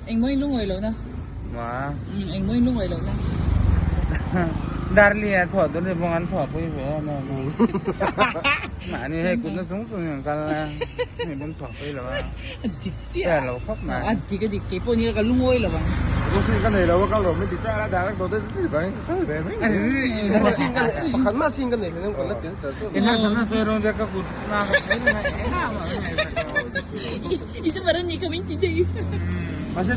anh mới lúc ngồi lâu nè mà anh mới lúc ngồi lâu nè Darli ya thọ tôi đi bằng ăn thọ tôi về mà này cũng nó giống như cái này bên thọ tôi là cái là khóc mà anh chỉ cái gì cái bao nhiêu cái lúc ngồi là bằng tôi xin cái này là cái lỗ mới đi ra là đã tôi tới vậy về mấy tôi xin cái này khẩn mà xin cái này nó còn nó tiếng cái này sao nó sẽ rồi cái cục na cái này 이제 말하니까 왠지 mà sẽ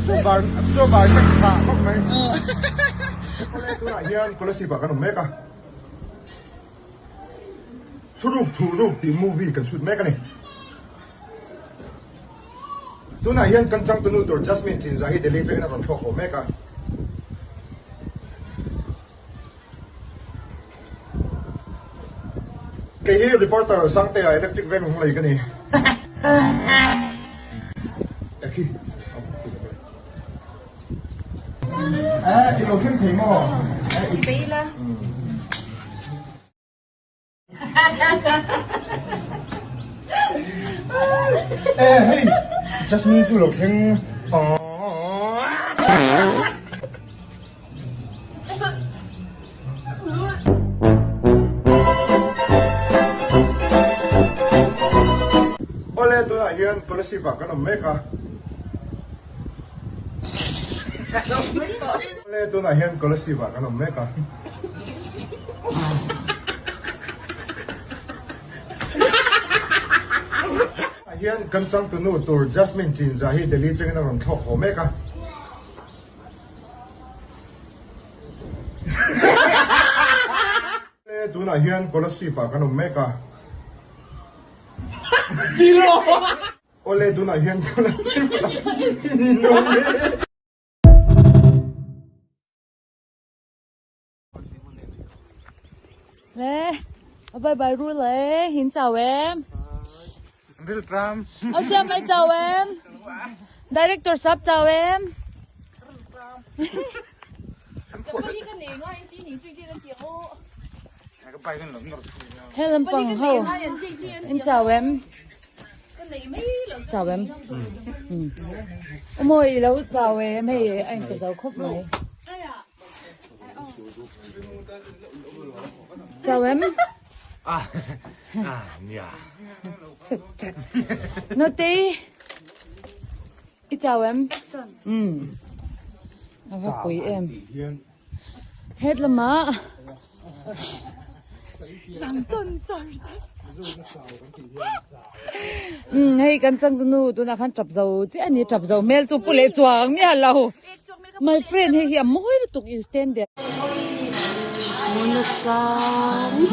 cho bạn cái thả bóc mấy có lẽ tôi lại hiện có lẽ gì bảo cái nó mấy cả thủ tục thì movie cần shoot mấy cái này tôi lại hiện cần chăng tôi nuôi tôi Jasmine chỉ ra hiện để lấy cái nó còn thuộc hồ mấy cả cái here reporter sang tay electric van không lấy cái này khi cái đầu tiên thấy mà tí là hey Jasmine chú đầu tiên Oleh tu nak hian polisi bakal mereka. Oleh tu nak hian polisi bakal mereka. Hian kencang tu nu tur Jasmine Chin zahi Delhi tengah orang thok ho mereka. Oleh tu nak hian polisi bakal mereka. Dilo. Oleh tu nak hian polisi. Nino. Lê, bye bye ru Lê, xin chào em. Bill Trump Xem anh chào em. Director sắp chào em. Helen Pang Hậu, anh chào em. Chào em. Ôi lâu chào em, hay anh có giấu khóc này. Chào em. dạ Nó tí. Chào em. Nó quý em. Hết là má. Hay căn chân tu nu tu na khăn chập dầu chứ anh ấy chập dầu mail tu phụ lệ chuang mi lâu. My friend hay hiểm mỗi tục you stand there. Mona san.